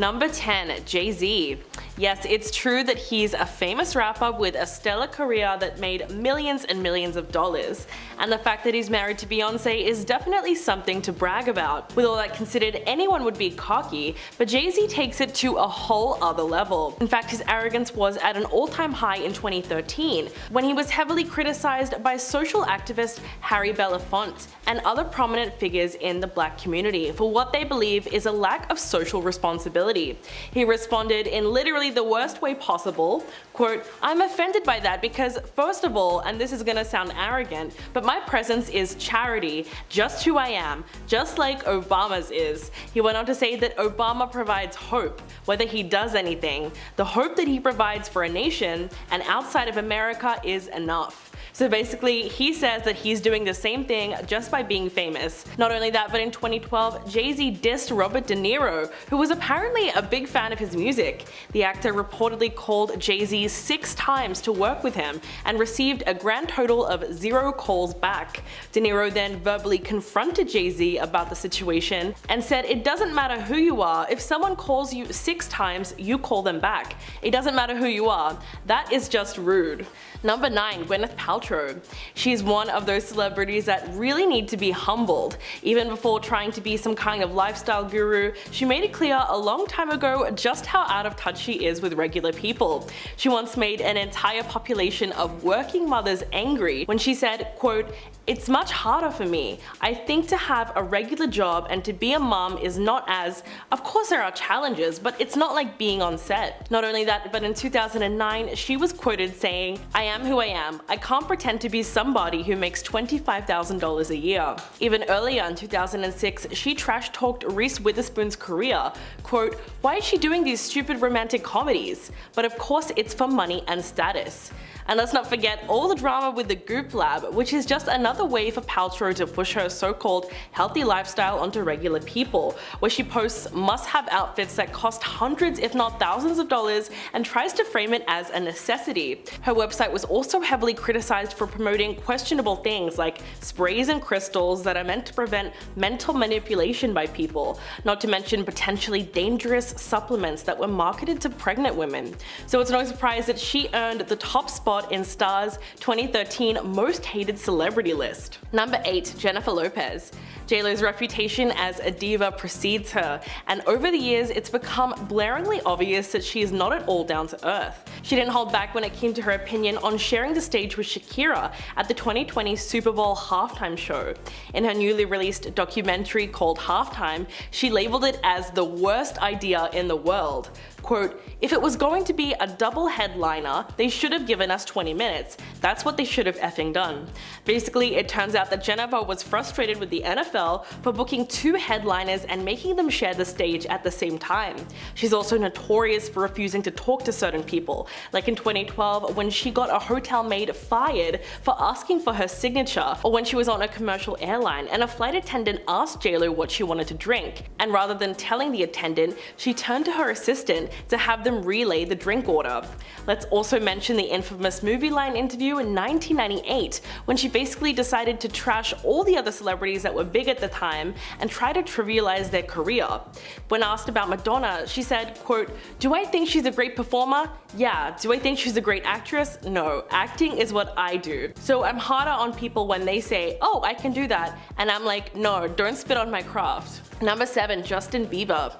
Number 10, Jay-Z. Yes, it's true that he's a famous rapper with a stellar career that made millions and millions of dollars. And the fact that he's married to Beyonce is definitely something to brag about. With all that considered, anyone would be cocky, but Jay-Z takes it to a whole other level. In fact, his arrogance was at an all-time high in 2013, when he was heavily criticized by social activist Harry Belafonte and other prominent figures in the black community for what they believe is a lack of social responsibility. He responded in literally the worst way possible, quote, "I'm offended by that because first of all, and this is gonna sound arrogant, but my presence is charity, just who I am, just like Obama's is." He went on to say that Obama provides hope, whether he does anything. The hope that he provides for a nation and outside of America is enough. So basically, he says that he's doing the same thing just by being famous. Not only that, but in 2012, Jay-Z dissed Robert De Niro, who was apparently a big fan of his music. The actor reportedly called Jay-Z 6 times to work with him and received a grand total of 0 calls back. De Niro then verbally confronted Jay-Z about the situation and said it doesn't matter who you are, if someone calls you 6 times, you call them back. It doesn't matter who you are. That is just rude. Number 9, Gwyneth Paltrow. She's one of those celebrities that really need to be humbled. Even before trying to be some kind of lifestyle guru, she made it clear a long time ago just how out of touch she is with regular people. She once made an entire population of working mothers angry when she said, quote, "It's much harder for me. I think to have a regular job and to be a mom is not as, of course there are challenges, but it's not like being on set." Not only that, but in 2009, she was quoted saying, "I am who I am. I can't pretend to be somebody who makes $25,000 a year." Even earlier in 2006, she trash-talked Reese Witherspoon's career. Quote, "Why is she doing these stupid romantic comedies? But of course it's for money and status." And let's not forget all the drama with the Goop Lab, which is just another way for Paltrow to push her so-called healthy lifestyle onto regular people, where she posts must-have outfits that cost hundreds if not thousands of dollars and tries to frame it as a necessity. Her website was also heavily criticized for promoting questionable things like sprays and crystals that are meant to prevent mental manipulation by people, not to mention potentially dangerous supplements that were marketed to pregnant women. So it's no surprise that she earned the top spot in Star's 2013 Most Hated Celebrity list. Number 8, Jennifer Lopez. JLo's reputation as a diva precedes her, and over the years it's become blaringly obvious that she is not at all down to earth. She didn't hold back when it came to her opinion on sharing the stage with Shakira at the 2020 Super Bowl halftime show. In her newly released documentary called Halftime, she labeled it as the worst idea in the world. Quote, "If it was going to be a double headliner, they should have given us 20 minutes. That's what they should have effing done." Basically, it turns out that Jennifer was frustrated with the NFL for booking 2 headliners and making them share the stage at the same time. She's also notorious for refusing to talk to certain people, like in 2012 when she got a hotel maid fired for asking for her signature, or when she was on a commercial airline and a flight attendant asked JLo what she wanted to drink, and rather than telling the attendant, she turned to her assistant to have them relay the drink order. Let's also mention the infamous Movie Line interview in 1998, when she basically decided to trash all the other celebrities that were big at the time and try to trivialize their career. When asked about Madonna, she said, quote, "Do I think she's a great performer? Yeah. Do I think she's a great actress? No. Acting is what I do. So I'm harder on people when they say, oh, I can do that, and I'm like, no, don't spit on my craft." Number 7, Justin Bieber.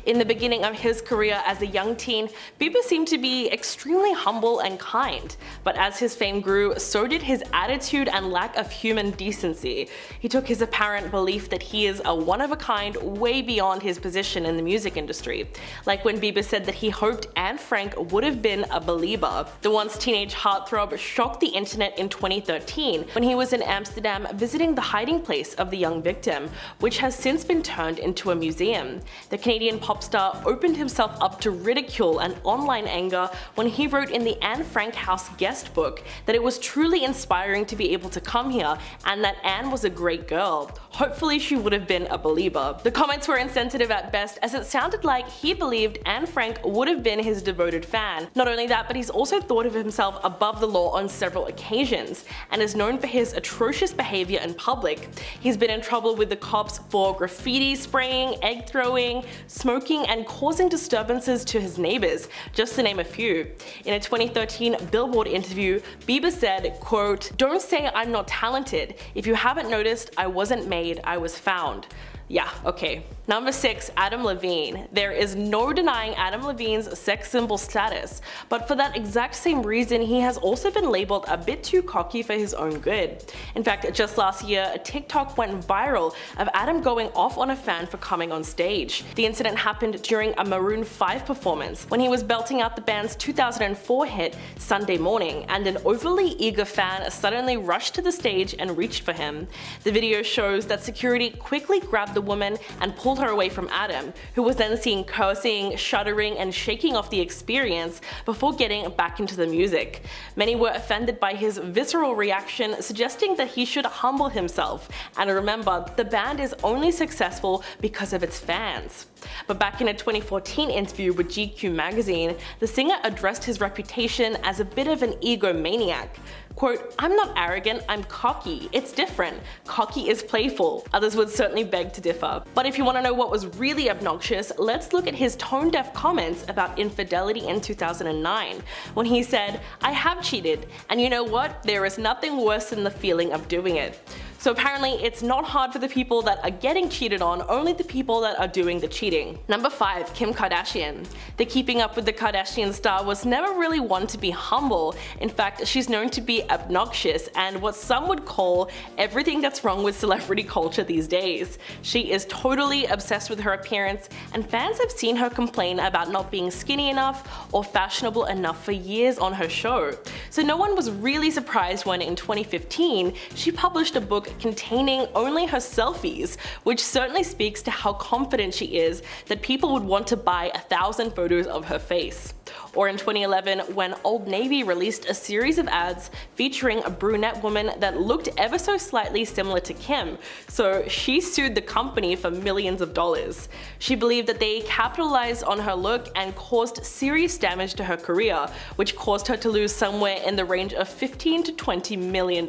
In the beginning of his career as a young teen, Bieber seemed to be extremely humble and kind, but as his fame grew, so did his attitude and lack of human decency. He took his apparent belief that he is a one-of-a-kind way beyond his position in the music industry. Like when Bieber said that he hoped Anne Frank would have been a believer. The once teenage heartthrob shocked the internet in 2013 when he was in Amsterdam visiting the hiding place of the young victim, which has since been turned into a museum. The Canadian pop star opened himself up to ridicule and online anger when he wrote in the Anne Frank House guest book that it was truly inspiring to be able to come here and that Anne was a great girl. Hopefully she would have been a believer. The comments were insensitive at best, as it sounded like he believed Anne Frank would have been his devoted fan. Not only that, but he's also thought of himself above the law on several occasions and is known for his atrocious behavior in public. He's been in trouble with the cops for graffiti spraying, egg throwing, smoking, and causing disturbances to his neighbors, just to name a few. In a 2013 Billboard interview, Bieber said, quote, "Don't say I'm not talented. If you haven't noticed, I wasn't made, I was found." Yeah, okay. Number 6, Adam Levine. There is no denying Adam Levine's sex symbol status, but for that exact same reason, he has also been labeled a bit too cocky for his own good. In fact, just last year, a TikTok went viral of Adam going off on a fan for coming on stage. The incident happened during a Maroon 5 performance when he was belting out the band's 2004 hit Sunday Morning, and an overly eager fan suddenly rushed to the stage and reached for him. The video shows that security quickly grabbed the woman and pulled her away from Adam, who was then seen cursing, shuddering, and shaking off the experience before getting back into the music. Many were offended by his visceral reaction, suggesting that he should humble himself. And remember, the band is only successful because of its fans. But back in a 2014 interview with GQ magazine, the singer addressed his reputation as a bit of an egomaniac. Quote, "I'm not arrogant, I'm cocky. It's different. Cocky is playful." Others would certainly beg to differ. But if you want to know what was really obnoxious, let's look at his tone-deaf comments about infidelity in 2009, when he said, "I have cheated, and you know what? There is nothing worse than the feeling of doing it." So apparently it's not hard for the people that are getting cheated on, only the people that are doing the cheating. Number 5, Kim Kardashian. The Keeping Up with the Kardashian star was never really one to be humble. In fact, she's known to be obnoxious and what some would call everything that's wrong with celebrity culture these days. She is totally obsessed with her appearance, and fans have seen her complain about not being skinny enough or fashionable enough for years on her show. So no one was really surprised when in 2015 she published a book containing only her selfies, which certainly speaks to how confident she is that people would want to buy 1,000 photos of her face. Or in 2011, when Old Navy released a series of ads featuring a brunette woman that looked ever so slightly similar to Kim, so she sued the company for millions of dollars. She believed that they capitalized on her look and caused serious damage to her career, which caused her to lose somewhere in the range of $15 to $20 million.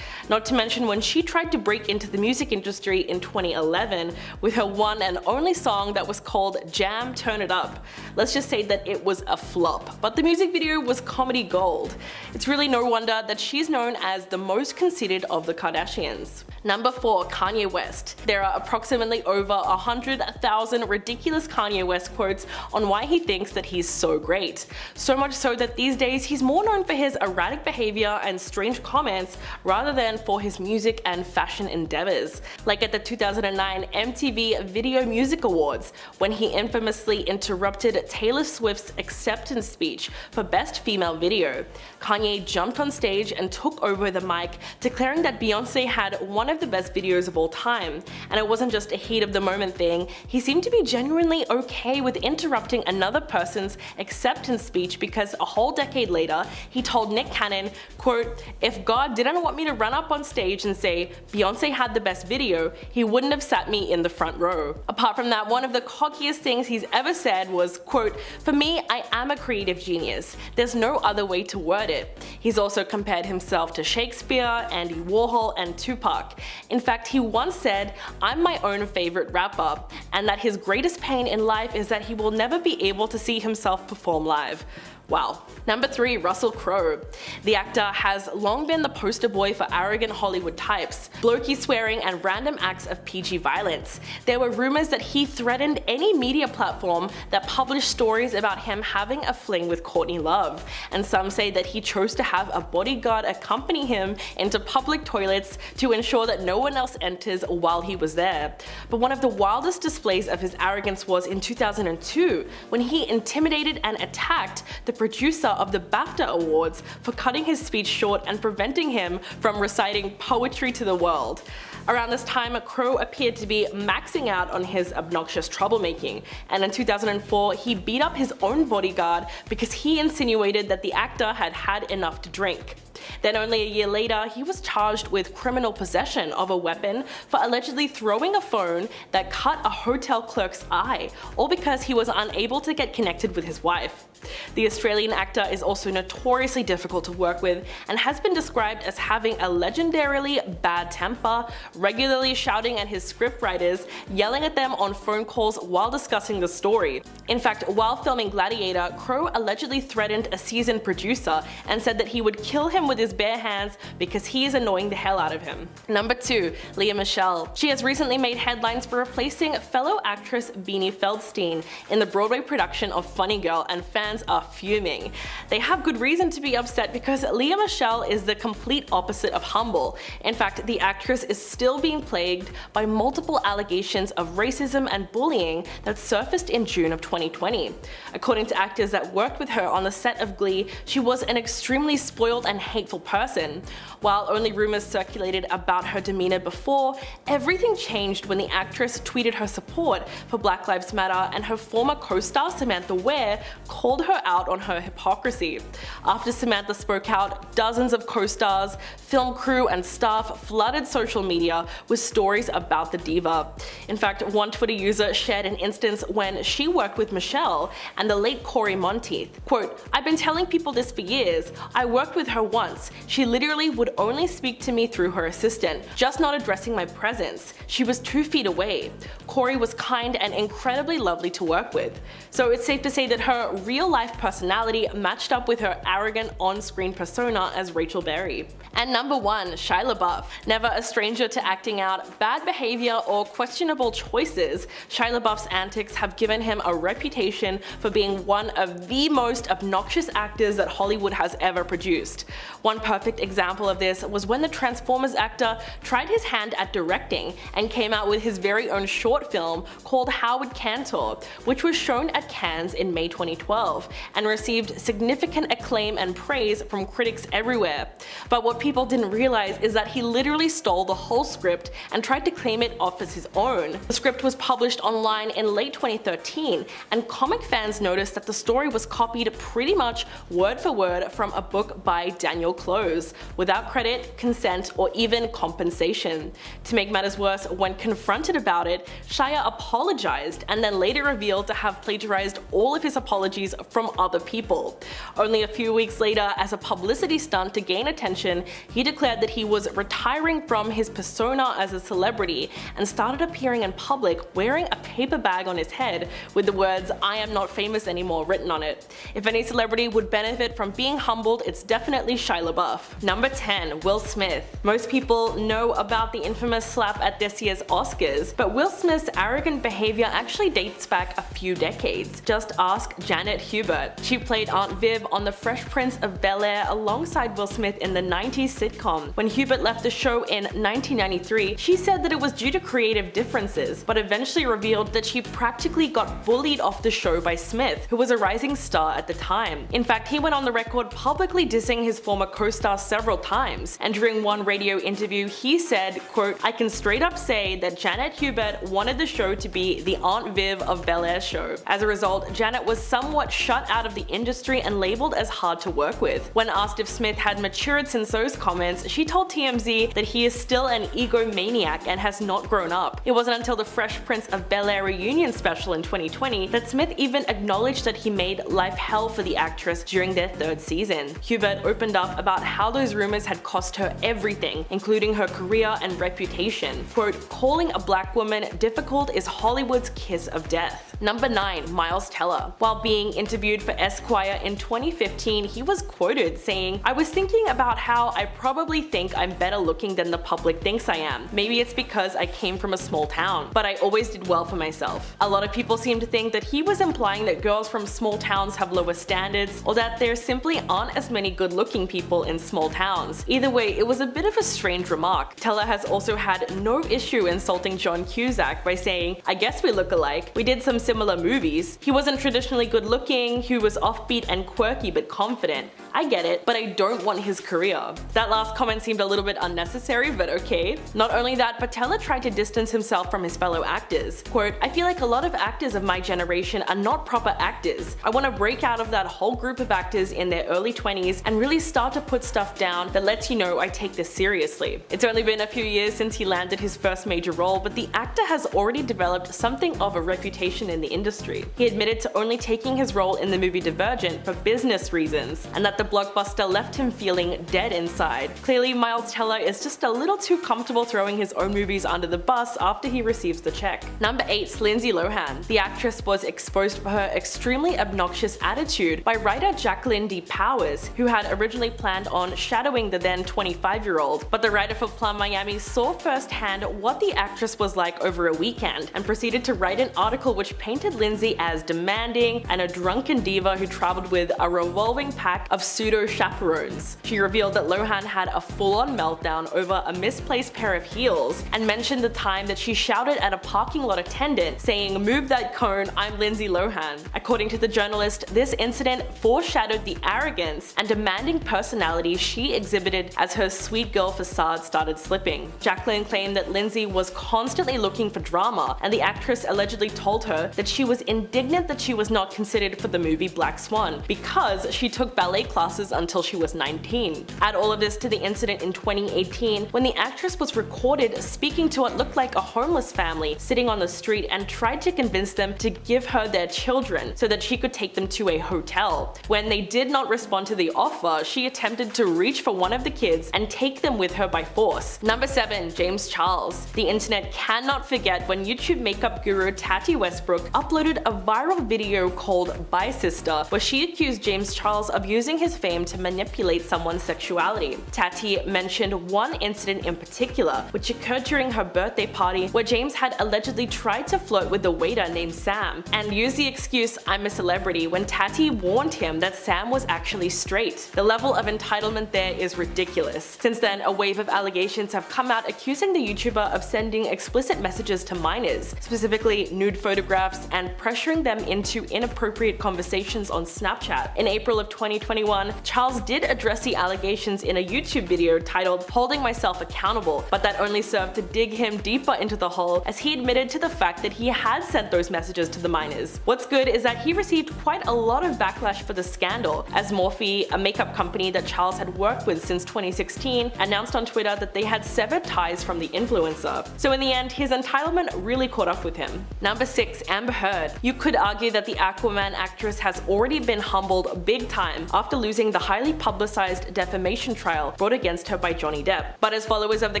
Not to mention when she tried to break into the music industry in 2011 with her one and only song that was called Jam Turn It Up. Let's just say that it was a flop, but the music video was comedy gold. It's really no wonder that she's known as the most conceited of the Kardashians. Number 4, Kanye West. There are approximately over 100,000 ridiculous Kanye West quotes on why he thinks that he's so great. So much so that these days he's more known for his erratic behavior and strange comments rather than for his music and fashion endeavors. Like at the 2009 MTV Video Music Awards, when he infamously interrupted Taylor Swift's acceptance speech for Best Female Video. Kanye jumped on stage and took over the mic, declaring that Beyoncé had one of the best videos of all time. And it wasn't just a heat of the moment thing, he seemed to be genuinely okay with interrupting another person's acceptance speech because a whole decade later, he told Nick Cannon, quote, "If God didn't want me to run up on stage and say Beyoncé had the best video, he wouldn't have sat me in the front row." Apart from that, one of the cockiest things he's ever said was, quote, "For me, I am a creative genius. There's no other way to word it." He's also compared himself to Shakespeare, Andy Warhol, and Tupac. In fact, he once said, "I'm my own favorite rapper," and that his greatest pain in life is that he will never be able to see himself perform live. Wow. Number 3, Russell Crowe. The actor has long been the poster boy for arrogant Hollywood types, blokey swearing, and random acts of PG violence. There were rumors that he threatened any media platform that published stories about him having a fling with Courtney Love, and some say that he chose to have a bodyguard accompany him into public toilets to ensure that no one else enters while he was there. But one of the wildest displays of his arrogance was in 2002, when he intimidated and attacked the producer of the BAFTA Awards for cutting his speech short and preventing him from reciting poetry to the world. Around this time, Crowe appeared to be maxing out on his obnoxious troublemaking, and in 2004 he beat up his own bodyguard because he insinuated that the actor had had enough to drink. Then only a year later, he was charged with criminal possession of a weapon for allegedly throwing a phone that cut a hotel clerk's eye, all because he was unable to get connected with his wife. The Australian actor is also notoriously difficult to work with and has been described as having a legendarily bad temper, regularly shouting at his scriptwriters, yelling at them on phone calls while discussing the story. In fact, while filming Gladiator, Crowe allegedly threatened a seasoned producer and said that he would kill him with his bare hands because he is annoying the hell out of him. Number 2. Lea Michele. She has recently made headlines for replacing fellow actress Beanie Feldstein in the Broadway production of Funny Girl, and fans are fuming. They have good reason to be upset because Lea Michele is the complete opposite of humble. In fact, the actress is still being plagued by multiple allegations of racism and bullying that surfaced in June of 2020. According to actors that worked with her on the set of Glee, she was an extremely spoiled and hateful person. While only rumors circulated about her demeanor before, everything changed when the actress tweeted her support for Black Lives Matter and her former co-star Samantha Ware called her out on her hypocrisy. After Samantha spoke out, dozens of co-stars, film crew and staff flooded social media with stories about the diva. In fact, one Twitter user shared an instance when she worked with Michelle and the late Corey Monteith. Quote, "I've been telling people this for years. I worked with her once. She literally would only speak to me through her assistant, just not addressing my presence. She was 2 feet away. Corey was kind and incredibly lovely to work with." So it's safe to say that her real-life personality matched up with her arrogant on-screen persona as Rachel Berry. And number 1, Shia LaBeouf. Never a stranger to acting out bad behavior or questionable choices, Shia LaBeouf's antics have given him a reputation for being one of the most obnoxious actors that Hollywood has ever produced. One perfect example of this was when the Transformers actor tried his hand at directing and came out with his very own short film called Howard Cantor, which was shown at Cannes in May 2012 and received significant acclaim and praise from critics everywhere. But what people didn't realize is that he literally stole the whole script and tried to claim it off as his own. The script was published online in late 2013, and comic fans noticed that the story was copied pretty much word for word from a book by Daniel Close, without credit, consent, or even compensation. To make matters worse, when confronted about it, Shia apologized and then later revealed to have plagiarized all of his apologies from other people. Only a few weeks later, as a publicity stunt to gain attention, he declared that he was retiring from his persona as a celebrity and started appearing in public wearing a paper bag on his head with the words "I am not famous anymore" written on it. If any celebrity would benefit from being humbled, it's definitely Shia LaBeouf. Number 10, Will Smith. Most people know about the infamous slap at this year's Oscars, but Will Smith's arrogant behavior actually dates back a few decades. Just ask Janet Hubert. She played Aunt Viv on The Fresh Prince of Bel-Air alongside Will Smith in the 90s sitcom. When Hubert left the show in 1993, she said that it was due to creative differences, but eventually revealed that she practically got bullied off the show by Smith, who was a rising star at the time. In fact, he went on the record publicly dissing his former co-star several times, and during one radio interview he said, quote, "I can straight up say that Janet Hubert wanted the show to be the Aunt Viv of Bel-Air show." As a result, Janet was somewhat shut out of the industry and labeled as hard to work with. When asked if Smith had matured since those comments, she told TMZ that he is still an egomaniac and has not grown up. It wasn't until the Fresh Prince of Bel-Air reunion special in 2020 that Smith even acknowledged that he made life hell for the actress during their 3rd season. Hubert opened up about how those rumors had cost her everything, including her career and reputation. Quote, "Calling a black woman difficult is Hollywood's kiss of death." Number 9, Miles Teller. While being interviewed for Esquire in 2015, he was quoted saying, "I was thinking about how I probably think I'm better looking than the public thinks I am. Maybe it's because I came from a small town, but I always did well for myself." A lot of people seem to think that he was implying that girls from small towns have lower standards, or that there simply aren't as many good-looking people in small towns. Either way, it was a bit of a strange remark. Teller has also had no issue insulting John Cusack by saying, "I guess we look alike. We did some similar movies. He wasn't traditionally good looking, he was offbeat and quirky but confident. I get it, but I don't want his career. That last comment seemed a little bit unnecessary, but okay. Not only that, Patella tried to distance himself from his fellow actors. Quote, "I feel like a lot of actors of my generation are not proper actors. I want to break out of that whole group of actors in their early 20s and really start to put stuff down that lets you know I take this seriously." It's only been a few years since he landed his first major role, but the actor has already developed something of a reputation in the industry. He admitted to only taking his role in the movie Divergent for business reasons, and that the blockbuster left him feeling dead inside. Clearly, Miles Teller is just a little too comfortable throwing his own movies under the bus after he receives the check. Number 8. Lindsay Lohan. The actress was exposed for her extremely obnoxious attitude by writer Jacqueline D. Powers, who had originally planned on shadowing the then 25-year-old, but the writer for Plum Miami saw firsthand what the actress was like over a weekend and proceeded to write an article which painted Lindsay as demanding and a drunken diva who traveled with a revolving pack of pseudo-chaperones. She revealed that Lohan had a full-on meltdown over a misplaced pair of heels and mentioned the time that she shouted at a parking lot attendant saying, "Move that cone, I'm Lindsay Lohan." According to the journalist, this incident foreshadowed the arrogance and demanding personality she exhibited as her sweet girl facade started slipping. Jacqueline claimed that Lindsay was constantly looking for drama, and the actress allegedly told her that she was indignant that she was not considered for the movie Black Swan because she took ballet classes until she was 19. Add all of this to the incident in 2018 when the actress was recorded speaking to what looked like a homeless family sitting on the street and tried to convince them to give her their children so that she could take them to a hotel. When they did not respond to the offer, she attempted to reach for one of the kids and take them with her by force. Number 7. James Charles. The internet cannot forget when YouTube makeup guru Tati Westbrook uploaded a viral video called Bye Sister, where she accused James Charles of using his fame to manipulate someone's sexuality. Tati mentioned one incident in particular, which occurred during her birthday party where James had allegedly tried to flirt with a waiter named Sam and used the excuse "I'm a celebrity" when Tati warned him that Sam was actually straight. The level of entitlement there is ridiculous. Since then, a wave of allegations have come out accusing the YouTuber of sending explicit messages to minors, specifically nude photographs, and pressuring them into inappropriate conversations on Snapchat. In April of 2021, Charles did address the allegations in a YouTube video titled "Holding Myself Accountable," but that only served to dig him deeper into the hole as he admitted to the fact that he had sent those messages to the minors. What's good is that he received quite a lot of backlash for the scandal, as Morphe, a makeup company that Charles had worked with since 2016, announced on Twitter that they had severed ties from the influencer. So in the end, his entitlement really caught up with him. Number 6. Amber Heard. You could argue that the Aquaman actress has already been humbled big time after losing the highly publicized defamation trial brought against her by Johnny Depp. But as followers of the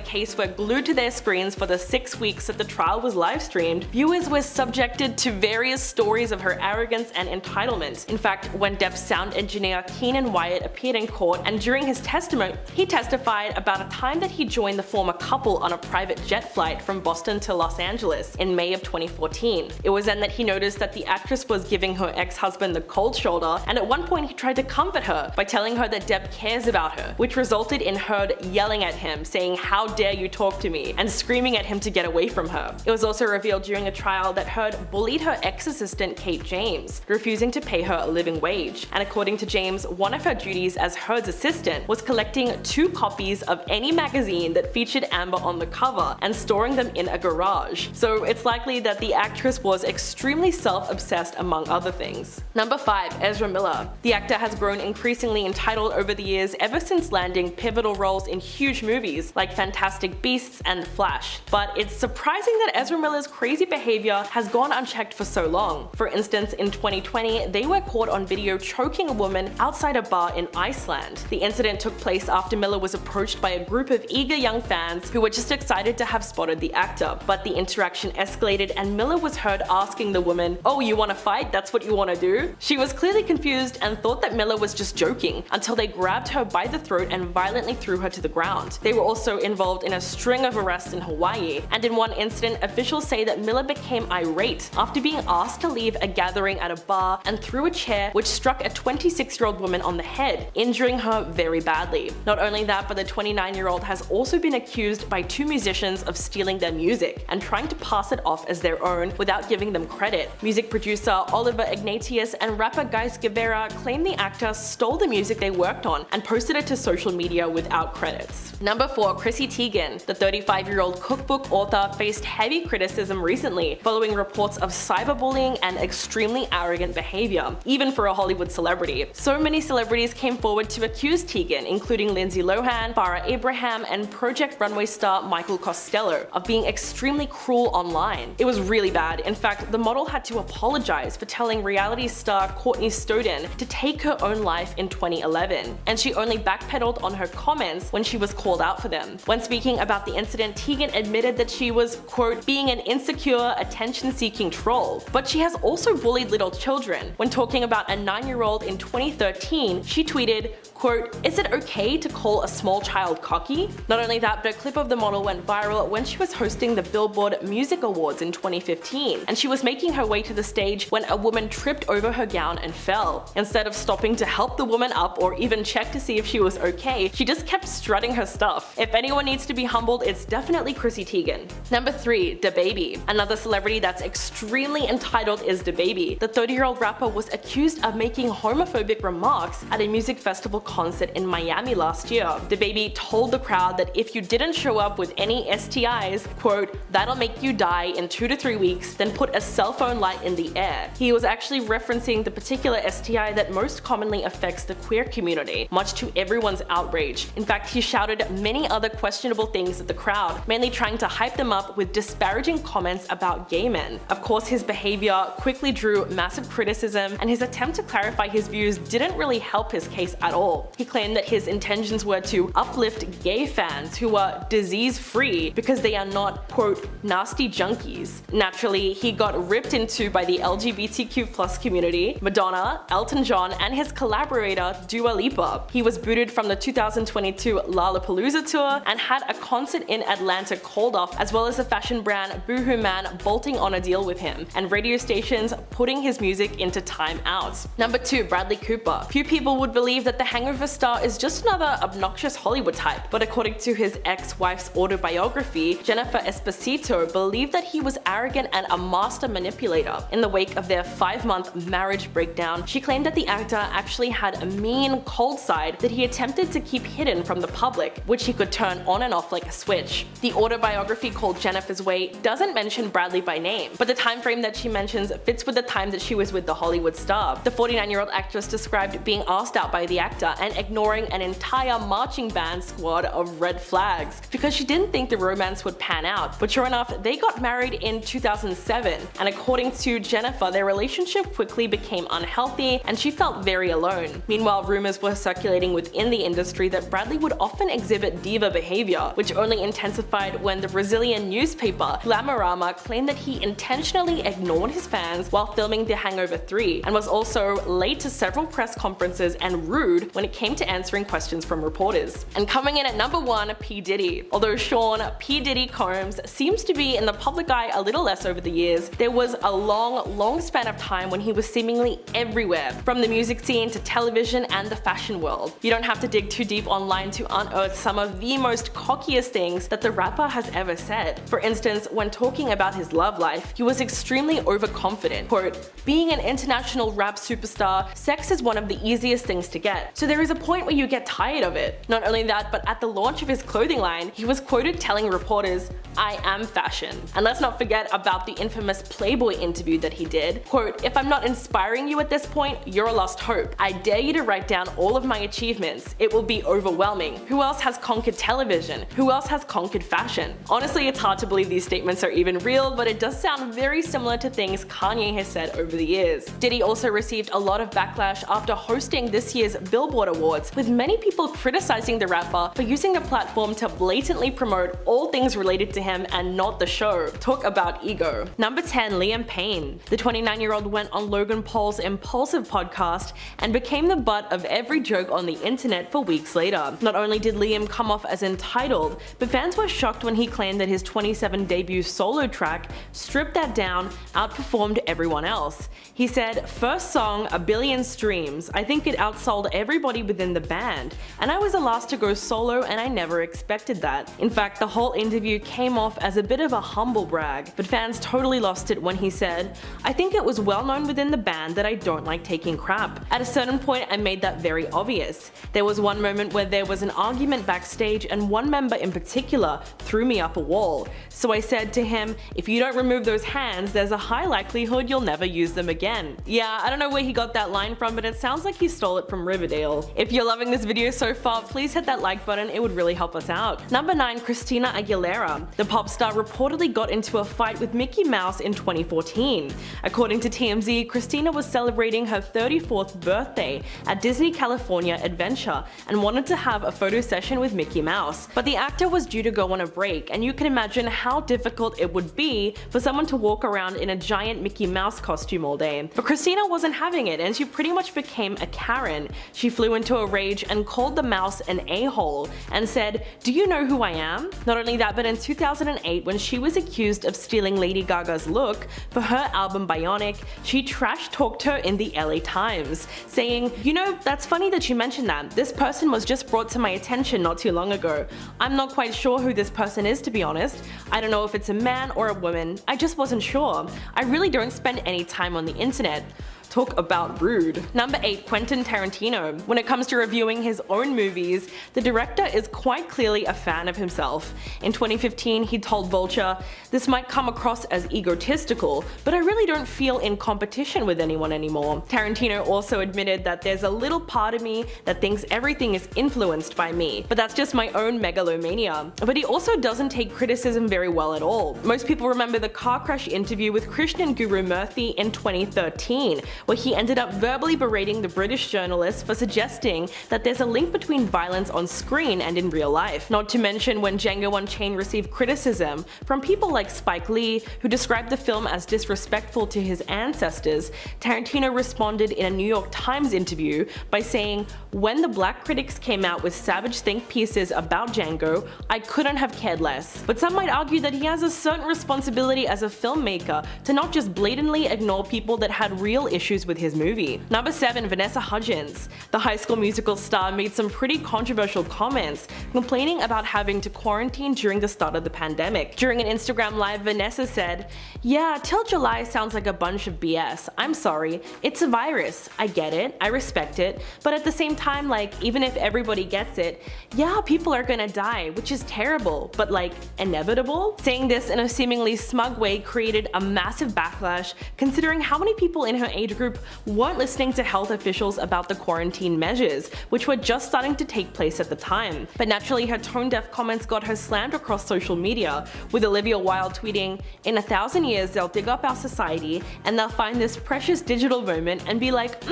case were glued to their screens for the 6 weeks that the trial was live streamed, viewers were subjected to various stories of her arrogance and entitlement. In fact, when Depp's sound engineer Keenan Wyatt appeared in court, and during his testimony, he testified about a time that he joined the former couple on a private jet flight from Boston to Los Angeles in May of 2014. It was then that he noticed that the actress was giving her ex-husband the cold shoulder, and at one point he tried to comfort her by telling her that Depp cares about her, which resulted in Heard yelling at him, saying, "How dare you talk to me," and screaming at him to get away from her. It was also revealed during a trial that Heard bullied her ex-assistant Kate James, refusing to pay her a living wage. And according to James, one of her duties as Heard's assistant was collecting 2 copies of any magazine that featured Amber on the cover and storing them in a garage. So it's likely that the actress was extremely self-obsessed among other things. Number 5. Ezra Miller. The actor has grown increasingly entitled over the years ever since landing pivotal roles in huge movies like Fantastic Beasts and The Flash. But it's surprising that Ezra Miller's crazy behavior has gone unchecked for so long. For instance, in 2020, they were caught on video choking a woman outside a bar in Iceland. The incident took place after Miller was approached by a group of eager young fans who were just excited to have spotted the actor. But the interaction escalated and Miller was heard asking the woman, "Oh, you wanna fight? That's what you wanna do?" She was clearly confused and thought that Miller was just joking until they grabbed her by the throat and violently threw her to the ground. They were also involved in a string of arrests in Hawaii, and in one incident, officials say that Miller became irate after being asked to leave a gathering at a bar and threw a chair which struck a 26-year-old woman on the head, injuring her very badly. Not only that, but the 29-year-old has also been accused by 2 musicians of stealing their music and trying to pass it off as their own without giving them credit. Music producer Oliver Ignatius and rapper Guys Guevara claim the actor stole the music they worked on and posted it to social media without credits. Number 4. Chrissy Teigen. The 35-year-old cookbook author faced heavy criticism recently following reports of cyberbullying and extremely arrogant behavior, even for a Hollywood celebrity. So many celebrities came forward to accuse Teigen, including Lindsay Lohan, Farrah Abraham, and Project Runway star Michael Costello, of being extremely cruel online. It was really bad. In fact, the model had to apologize for telling reality star Courtney Stodden to take her own life in 2011, and she only backpedaled on her comments when she was called out for them. When speaking about the incident, Teigen admitted that she was, quote, being an insecure, attention-seeking troll. But she has also bullied little children. When talking about a 9-year-old in 2013, she tweeted, quote, "Is it okay to call a small child cocky?" Not only that, but a clip of the model went viral when she was hosting the Billboard Music Awards in 2015, and she was making her way to the stage when a woman tripped over her gown and fell. Instead of stopping to help the woman up or even check to see if she was okay, she just kept strutting her stuff. If anyone needs to be humbled, it's definitely Chrissy Teigen. Number 3. DaBaby. Another celebrity that's extremely entitled is DaBaby. The 30-year-old rapper was accused of making homophobic remarks at a music festival concert in Miami last year. DaBaby told the crowd that if you didn't show up with any STIs, quote, "that'll make you die in 2 to 3 weeks, then put a cell phone light in the air." He was actually referencing the particular STI that most commonly affects the queer community, much to everyone's outrage. In fact, he shouted many other questionable things at the crowd, mainly trying to hype them up with disparaging comments about gay men. Of course, his behavior quickly drew massive criticism, and his attempt to clarify his views didn't really help his case at all. He claimed that his intentions were to uplift gay fans who are disease-free because they are not, quote, nasty junkies. Naturally, he got ripped into by the LGBTQ+ community, Madonna, Elton John, and his collaborator Dua Lipa. He was booted from the 2022 Lollapalooza tour and had a concert in Atlanta called off, as well as the fashion brand Boohoo Man bolting on a deal with him, and radio stations putting his music into timeouts. Number 2. Bradley Cooper. Few people would believe that the Hangover star is just another obnoxious Hollywood type, but according to his ex-wife's autobiography, Jennifer Esposito believed that he was arrogant and a master manipulator. In the wake of their 5-month marriage breakdown, she claimed that the actor actually had a mean, cold side that he attempted to keep hidden from the public, which he could turn on and off like a switch. The autobiography called Jennifer's Way doesn't mention Bradley by name, but the time frame that she mentions fits with the time that she was with the Hollywood star. The 49-year-old actress described being asked out by the actor and ignoring an entire marching band squad of red flags because she didn't think the romance would pan out. But sure enough, they got married in 2007, and according to Jennifer, their relationship quickly became unhealthy and she felt very alone. Meanwhile, rumors were circulating within the industry that Bradley would often exhibit diva behavior, which only intensified when the Brazilian newspaper Glamorama claimed that he intentionally ignored his fans while filming The Hangover 3, and was also late to several press conferences and rude when it came to answering questions from reporters. And coming in at number 1, P. Diddy. Although Sean P. Diddy Combs seems to be in the public eye a little less over the years, there was a long span of time when he was seemingly everywhere, from the music scene to television and the fashion world. You don't have to dig too deep online to unearth some of the most cockiest things that the rapper has ever said. For instance, when talking about his love life, he was extremely overconfident. Quote, "Being an international rap superstar, sex is one of the easiest things to get, so there is a point where you get tired of it." Not only that, but at the launch of his clothing line, he was quoted telling reporters, "I am fashion." And let's not forget about the infamous Playboy interview that he did. Quote, "If I'm not inspiring you at this point, you're a lost hope. I dare you to write down all of my achievements. It will be overwhelming. Who else has conquered television? Who else has conquered fashion?" Honestly, it's hard to believe these statements are even real, but it does sound very similar to things Kanye has said over the years. Diddy also received a lot of backlash after hosting this year's Billboard Awards, with many people criticizing the rapper for using the platform to blatantly promote all things related to him and not the show. Talk about ego. Number 10. Liam Payne. The 29-year-old went on Logan Paul's Impulsive podcast and became the butt of every joke on the internet for weeks later. Not only did Liam come off as entitled, but fans were shocked when he claimed that his 27 debut solo track, Strip That Down, outperformed everyone else. He said, "First song, 1 billion streams. I think it outsold everybody within the band, and I was the last to go solo and I never expected that." In fact, the whole interview came off as a bit of a humble brag, but fans totally lost lost it when he said, "I think it was well known within the band that I don't like taking crap. At a certain point I made that very obvious. There was one moment where there was an argument backstage and one member in particular threw me up a wall. So I said to him, if you don't remove those hands, there's a high likelihood you'll never use them again." Yeah, I don't know where he got that line from, but it sounds like he stole it from Riverdale. If you're loving this video so far, please hit that like button, it would really help us out. Number 9. Christina Aguilera. The pop star reportedly got into a fight with Mickey Mouse in 2014. According to TMZ, Christina was celebrating her 34th birthday at Disney California Adventure and wanted to have a photo session with Mickey Mouse. But the actor was due to go on a break, and you can imagine how difficult it would be for someone to walk around in a giant Mickey Mouse costume all day. But Christina wasn't having it, and she pretty much became a Karen. She flew into a rage and called the mouse an a-hole and said, "Do you know who I am?" Not only that, but in 2008, when she was accused of stealing Lady Gaga's look for her album Bionic, she trash-talked her in the LA Times, saying, "You know, that's funny that you mentioned that. This person was just brought to my attention not too long ago. I'm not quite sure who this person is, to be honest. I don't know if it's a man or a woman. I just wasn't sure. I really don't spend any time on the internet." Talk about rude. Number 8. Quentin Tarantino. When it comes to reviewing his own movies, the director is quite clearly a fan of himself. In 2015, he told Vulture, "This might come across as egotistical, but I really don't feel in competition with anyone anymore." Tarantino also admitted that there's a little part of me that thinks everything is influenced by me, but that's just my own megalomania. But he also doesn't take criticism very well at all. Most people remember the car crash interview with Krishnan Guru Murthy in 2013, where he ended up verbally berating the British journalist for suggesting that there's a link between violence on screen and in real life. Not to mention when Django Unchained received criticism from people like Spike Lee, who described the film as disrespectful to his ancestors, Tarantino responded in a New York Times interview by saying, "When the black critics came out with savage think pieces about Django, I couldn't have cared less." But some might argue that he has a certain responsibility as a filmmaker to not just blatantly ignore people that had real issues with his movie. Number 7. Vanessa Hudgens. The High School Musical star made some pretty controversial comments, complaining about having to quarantine during the start of the pandemic. During an Instagram live, Vanessa said, "Yeah, till July sounds like a bunch of BS. I'm sorry. It's a virus. I get it. I respect it. But at the same time, like, even if everybody gets it, yeah, people are gonna die, which is terrible, but like, inevitable?" Saying this in a seemingly smug way created a massive backlash, considering how many people in her age group weren't listening to health officials about the quarantine measures, which were just starting to take place at the time. But naturally, her tone-deaf comments got her slammed across social media, with Olivia Wilde tweeting, "In 1,000 years they'll dig up our society and they'll find this precious digital moment and be like,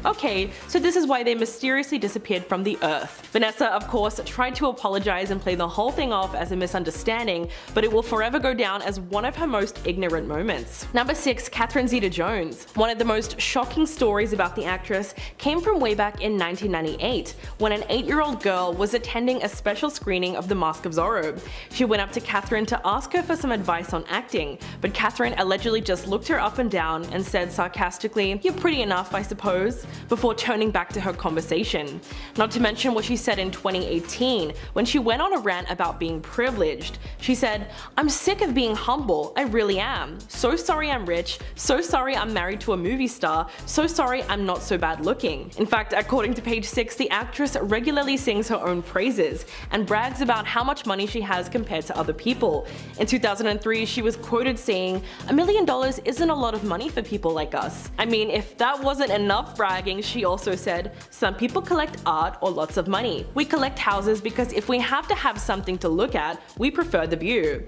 okay, so this is why they mysteriously disappeared from the earth." Vanessa, of course, tried to apologize and play the whole thing off as a misunderstanding, but it will forever go down as one of her most ignorant moments. Number 6. Catherine Zeta-Jones. One of the most shocking stories about the actress came from way back in 1998, when an 8-year-old girl was attending a special screening of The Mask of Zorro. She went up to Catherine to ask her for some advice on acting, but Catherine allegedly just looked her up and down and said sarcastically, "You're pretty enough, I suppose," before turning back to her conversation. Not to mention what she said in 2018, when she went on a rant about being privileged. She said, "I'm sick of being humble, I really am. So sorry I'm rich, so sorry I'm married to a movie star, so sorry I'm not so bad looking." In fact, according to Page 6, the actress regularly sings her own praises and brags about how much money she has compared to other people. In 2003, she was quoted saying, "$1 million isn't a lot of money for people like us." I mean, if that wasn't enough bragging, she also said, "Some people collect art or lots of money. We collect houses because if we have to have something to look at, we prefer the view."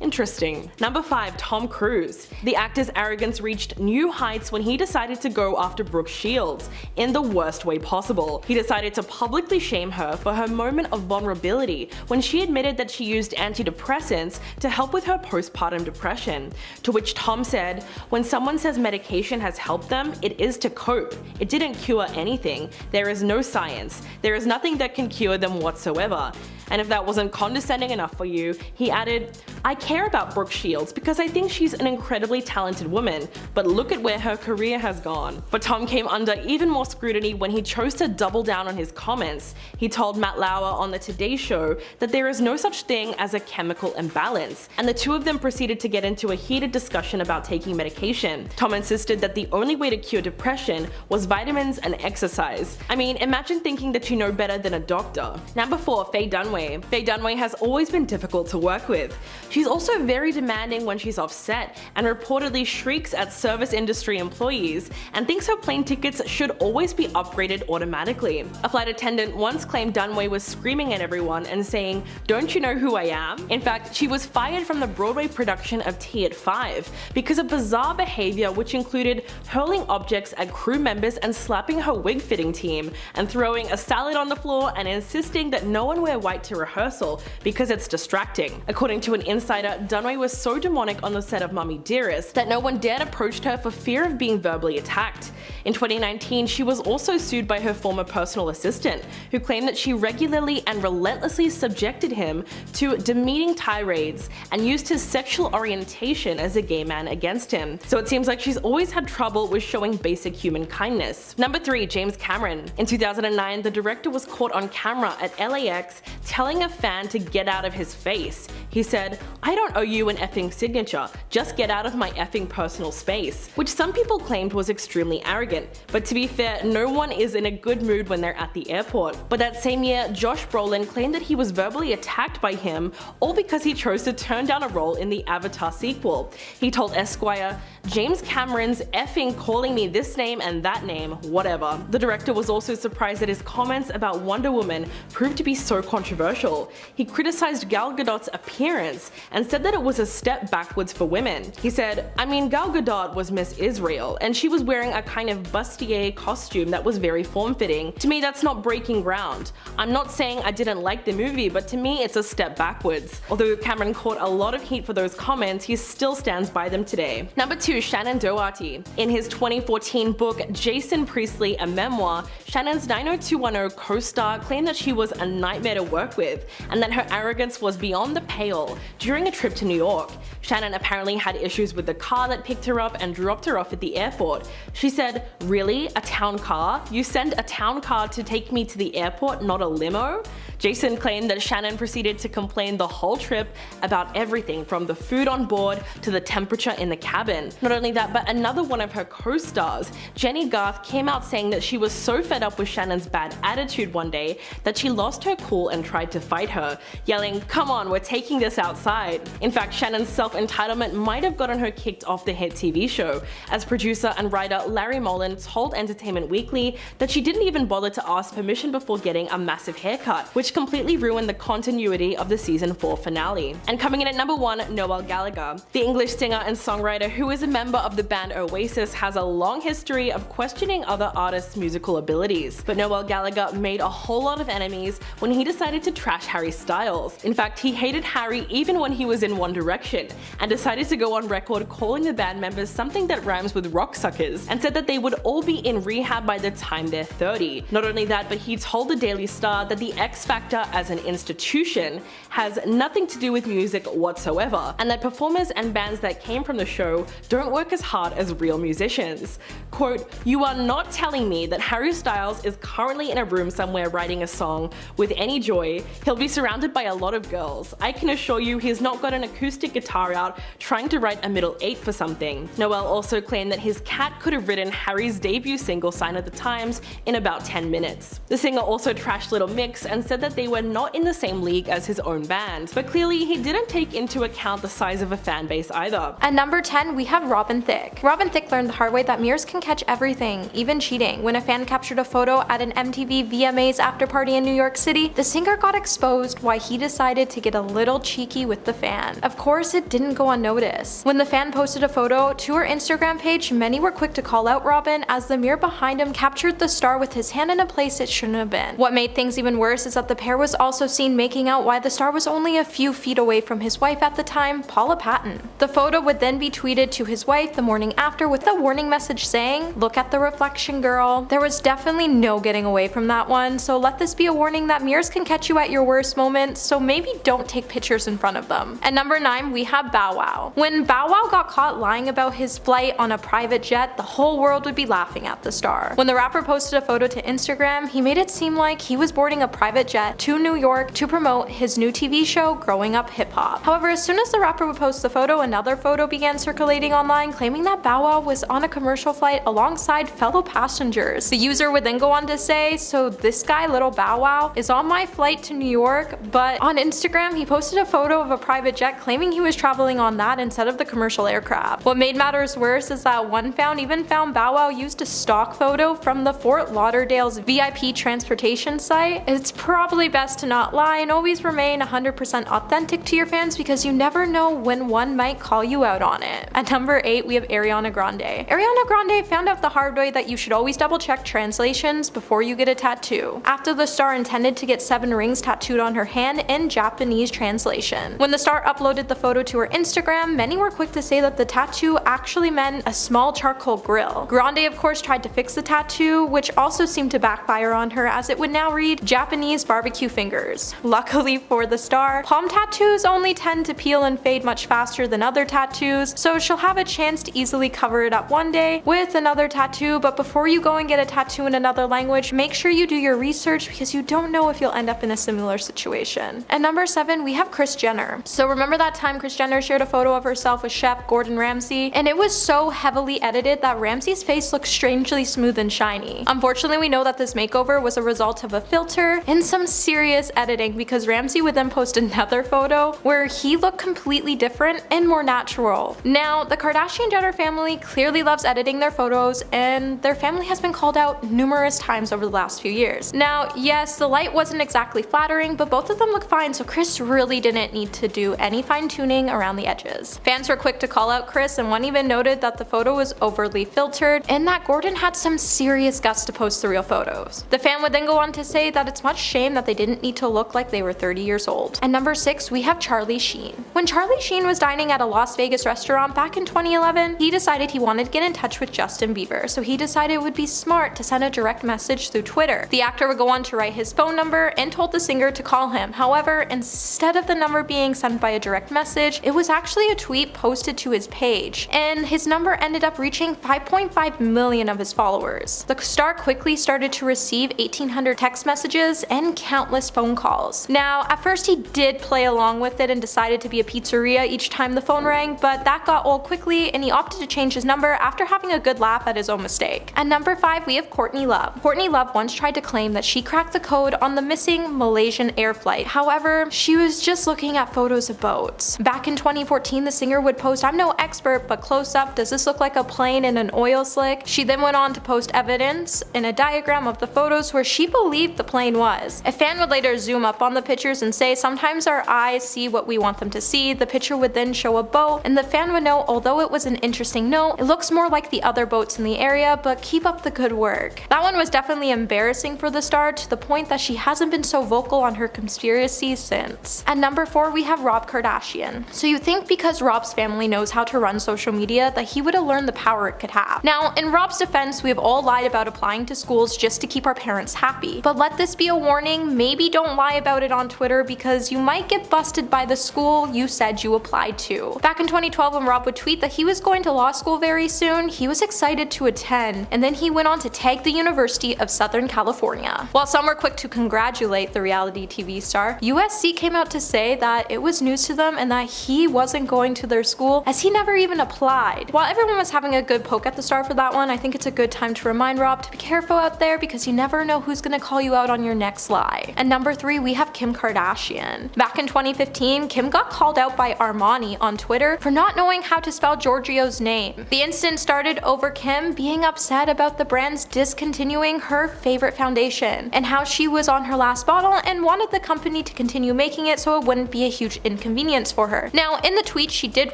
Interesting. Number 5. Tom Cruise. The actor's arrogance reached new heights when he decided to go after Brooke Shields in the worst way possible. He decided to publicly shame her for her moment of vulnerability when she admitted that she used antidepressants to help with her postpartum depression. To which Tom said, "When someone says medication has helped them, it is to cope. It didn't cure anything. There is no science. There is nothing that can cure them whatsoever." And if that wasn't condescending enough for you, he added, I care about Brooke Shields because I think she's an incredibly talented woman, but look at where her career has gone. But Tom came under even more scrutiny when he chose to double down on his comments. He told Matt Lauer on the Today Show that there is no such thing as a chemical imbalance, and the two of them proceeded to get into a heated discussion about taking medication. Tom insisted that the only way to cure depression was vitamins and exercise. I mean, imagine thinking that you know better than a doctor. Number 4, Faye Dunaway. Faye Dunaway has always been difficult to work with. She's also very demanding when she's off set, and reportedly shrieks at service industry employees, and thinks her plane tickets should always be upgraded automatically. A flight attendant once claimed Dunaway was screaming at everyone and saying, "Don't you know who I am?" In fact, she was fired from the Broadway production of Tea at 5 because of bizarre behavior which included hurling objects at crew members and slapping her wig fitting team, and throwing a salad on the floor and insisting that no one wear white to rehearsal because it's distracting. According to an insider, Dunaway was so demonic on the set of Mummy Dearest that no one dared approach her for fear of being verbally attacked. In 2019, she was also sued by her former personal assistant, who claimed that she regularly and relentlessly subjected him to demeaning tirades and used his sexual orientation as a gay man against him. So it seems like she's always had trouble with showing basic human kindness. Number 3, James Cameron. In 2009, the director was caught on camera at LAX telling a fan to get out of his face. He said, "I don't owe you an effing signature, just get out of my effing personal space," which some people claimed was extremely arrogant. But to be fair, no one is in a good mood when they're at the airport. But that same year, Josh Brolin claimed that he was verbally attacked by him, all because he chose to turn down a role in the Avatar sequel. He told Esquire, "James Cameron's effing calling me this name and that name, whatever." The director was also surprised that his comments about Wonder Woman proved to be so controversial. He criticized Gal Gadot's appearance and said that it was a step backwards for women. He said, "I mean, Gal Gadot was Miss Israel, and she was wearing a kind of bustier costume that was very form-fitting. To me, that's not breaking ground. I'm not saying I didn't like the movie, but to me, it's a step backwards." Although Cameron caught a lot of heat for those comments, he still stands by them today. Number 2, Shannen Doherty. In his 2014 book Jason Priestley, a memoir, Shannen's 90210 co-star claimed that she was a nightmare to work with, and that her arrogance was beyond the pale during a trip to New York. Shannen apparently had issues with the car that picked her up and dropped her off at the airport. She said, "Really? A town car? You send a town car to take me to the airport, not a limo?" Jason claimed that Shannen proceeded to complain the whole trip about everything from the food on board to the temperature in the cabin. Not only that, but another one of her co-stars, Jenny Garth, came out saying that she was so fed up with Shannen's bad attitude one day that she lost her cool and tried to fight her, yelling, "Come on, we're taking this outside." In fact, Shannen's self-entitlement might have gotten her kicked off the hit TV show, as producer and writer Larry Mullen told Entertainment Weekly that she didn't even bother to ask permission before getting a massive haircut, which completely ruined the continuity of the season 4 finale. And coming in at number 1, Noel Gallagher. The English singer and songwriter, who is a member of the band Oasis, has a long history of questioning other artists' musical abilities. But Noel Gallagher made a whole lot of enemies when he decided to trash Harry Styles. In fact, he hated Harry even when he was in One Direction, and decided to go on record calling the band members something that rhymes with rocksuckers, and said that they would all be in rehab by the time they're 30. Not only that, but he told the Daily Star that the X Factor as an institution has nothing to do with music whatsoever, and that performers and bands that came from the show don't work as hard as real musicians. Quote, "You are not telling me that Harry Styles is currently in a room somewhere writing a song with any joy. He'll be surrounded by a lot of girls. I can assure you he's not got an acoustic guitar out trying to write a middle 8 for something." Noel also claimed that his cat could have written Harry's debut single Sign of the Times in about 10 minutes. The singer also trashed Little Mix and said that they were not in the same league as his own band, but clearly he didn't take into account the size of a fan base either. At number 10, we have Robin Thicke. Robin Thicke learned the hard way that mirrors can catch everything, even cheating. When a fan captured a photo at an MTV VMAs after party in New York City, the singer got exposed why he decided to get a little cheeky with the fan. Of course, it didn't go unnoticed. When the fan posted a photo to her Instagram page, many were quick to call out Robin, as the mirror behind him captured the star with his hand in a place it shouldn't have been. What made things even worse is that the pair was also seen making out while the star was only a few feet away from his wife at the time, Paula Patton. The photo would then be tweeted to his wife the morning after with a warning message saying, "Look at the reflection, girl." There was definitely no getting away from that one, so let this be a warning that mirrors can catch you at your worst moments, so maybe don't take pictures in front of them. them. At number 9, we have Bow Wow. When Bow Wow got caught lying about his flight on a private jet, the whole world would be laughing at the star. When the rapper posted a photo to Instagram, he made it seem like he was boarding a private jet to New York to promote his new TV show, Growing Up Hip Hop. However, as soon as the rapper would post the photo, another photo began circulating online claiming that Bow Wow was on a commercial flight alongside fellow passengers. The user would then go on to say, "So this guy, Little Bow Wow, is on my flight to New York," but on Instagram he posted a photo of a private jet claiming he was traveling on that instead of the commercial aircraft. What made matters worse is that one even found Bow Wow used a stock photo from the Fort Lauderdale's VIP transportation site. It's probably best to not lie and always remain 100% authentic to your fans because you never know when one might call you out on it. At number 8, we have Ariana Grande. Ariana Grande found out the hard way that you should always double check translations before you get a tattoo, after the star intended to get 7 rings tattooed on her hand in Japanese translation. When the star uploaded the photo to her Instagram, many were quick to say that the tattoo actually meant a small charcoal grill. Grande of course tried to fix the tattoo, which also seemed to backfire on her as it would now read Japanese barbecue fingers. Luckily for the star, palm tattoos only tend to peel and fade much faster than other tattoos, so she'll have a chance to easily cover it up one day with another tattoo. But before you go and get a tattoo in another language, make sure you do your research because you don't know if you'll end up in a similar situation. At number 7, we have Kris Jenner. So remember that time Kris Jenner shared a photo of herself with chef Gordon Ramsay, and it was so heavily edited that Ramsay's face looked strangely smooth and shiny. Unfortunately, we know that this makeover was a result of a filter and some serious editing because Ramsay would then post another photo where he looked completely different and more natural. Now, the Kardashian-Jenner family clearly loves editing their photos, and their family has been called out numerous times over the last few years. Now, yes, the light wasn't exactly flattering, but both of them look fine, so Kris really didn't need to do any fine-tuning around the edges. Fans were quick to call out Kris, and one even noted that the photo was overly filtered and that Gordon had some serious guts to post the real photos. The fan would then go on to say that it's much shame that they didn't need to look like they were 30 years old. At number 6, we have Charlie Sheen. When Charlie Sheen was dining at a Las Vegas restaurant back in 2011, he decided he wanted to get in touch with Justin Bieber, so he decided it would be smart to send a direct message through Twitter. The actor would go on to write his phone number and told the singer to call him. However, instead of the number being sent by a direct message, it was actually a tweet posted to his page, and his number ended up reaching 5.5 million of his followers. The star quickly started to receive 1,800 text messages and countless phone calls. Now, at first he did play along with it and decided to be a pizzeria each time the phone rang, but that got old quickly and he opted to change his number after having a good laugh at his own mistake. At number 5, we have Courtney Love. Courtney Love once tried to claim that she cracked the code on the missing Malaysian air flight. However, she was just looking at photos of boats. Back in 2014, the singer would post, "I'm no expert, but close up, does this look like a plane in an oil slick?" She then went on to post evidence in a diagram of the photos where she believed the plane was. A fan would later zoom up on the pictures and say, "Sometimes our eyes see what we want them to see." The picture would then show a boat, and the fan would know, although it was an interesting note, it looks more like the other boats in the area, but keep up the good work. That one was definitely embarrassing for the star, to the point that she hasn't been so vocal on her conspiracies since. At number 4, we have Rob Kardashian. So you think because Rob's family knows how to run social media that he would have learned the power it could have. Now, in Rob's defense, we have all lied about applying to schools just to keep our parents happy. But let this be a warning, maybe don't lie about it on Twitter because you might get busted by the school you said you applied to. Back in 2012, when Rob would tweet that he was going to law school very soon, he was excited to attend, and then he went on to tag the University of Southern California. While some were quick to congratulate the reality TV star, USC came out to say that it was news to them and that he wasn't going to their school as he never even applied. While everyone was having a good poke at the star for that one, I think it's a good time to remind Rob to be careful out there because you never know who's gonna call you out on your next lie. At number 3, we have Kim Kardashian. Back in 2015, Kim got called out by Armani on Twitter for not knowing how to spell Giorgio's name. The incident started over Kim being upset about the brand's discontinuing her favorite foundation and how she was on her last bottle and wanted the company to continue making it so it wouldn't be a huge inconvenience for her. Now, in the tweet she did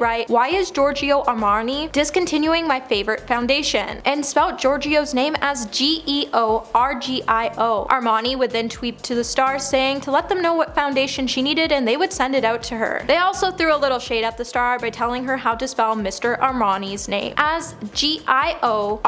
write, "Why is Giorgio Armani discontinuing my favorite foundation?" and spelled Giorgio's name as Georgio. Armani would then tweet to the star saying to let them know what foundation she needed and they would send it out to her. They also threw a little shade at the star by telling her how to spell Mr. Armani's name as Giorgio.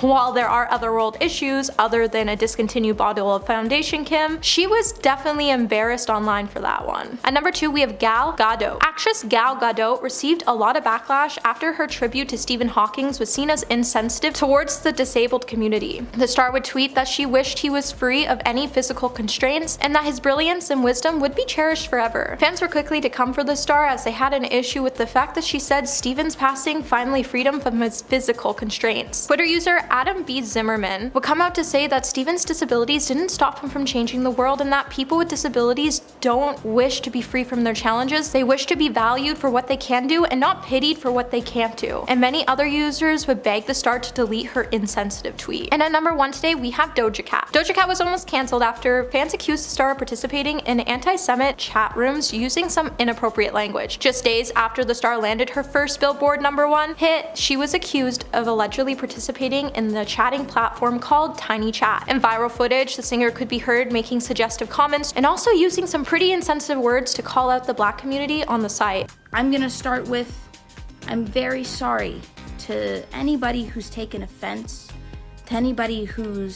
While there are other world issues other than a discontinued bottle of foundation, Kim, she was definitely embarrassed online for that one. At number 2, we have Gal Gadot. Actress Gal Gadot received a lot of backlash after her tribute to Stephen Hawking was seen as insensitive towards the disabled community. The star would tweet that she wished he was free of any physical constraints and that his brilliance and wisdom would be cherished forever. Fans were quickly to come for the star as they had an issue with the fact that she said Stephen's passing finally freed him from his physical constraints. Twitter user Adam B. Zimmerman would come out to say that Stephen's disabilities didn't stop him from changing the world and that people with disabilities don't wish to be free from their challenges, they wish to be valued for what they can do and not pitied for what they can't do. And many other users would beg the star to delete her insensitive tweet. And at number 1 today, we have Doja Cat. Doja Cat was almost cancelled after fans accused the star of participating in anti-Semitic chat rooms using some inappropriate language. Just days after the star landed her first Billboard #1 hit, she was accused of allegedly participating in the chatting platform called Tiny Chat. In viral footage, the singer could be heard making suggestive comments and also using some pretty insensitive words to call out the black community on the site. I'm gonna start with, I'm very sorry to anybody who's taken offense, to anybody who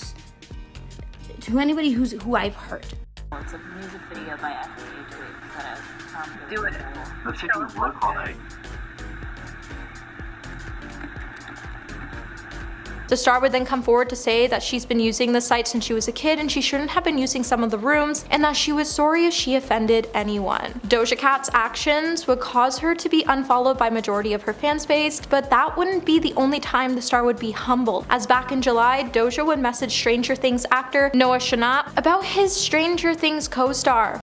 I've hurt. It's a music video by Ezra Miller. Do it. Let's take your work all night. The star would then come forward to say that she's been using the site since she was a kid and she shouldn't have been using some of the rooms and that she was sorry if she offended anyone. Doja Cat's actions would cause her to be unfollowed by majority of her fan base, but that wouldn't be the only time the star would be humbled, as back in July, Doja would message Stranger Things actor Noah Schnapp about his Stranger Things co-star.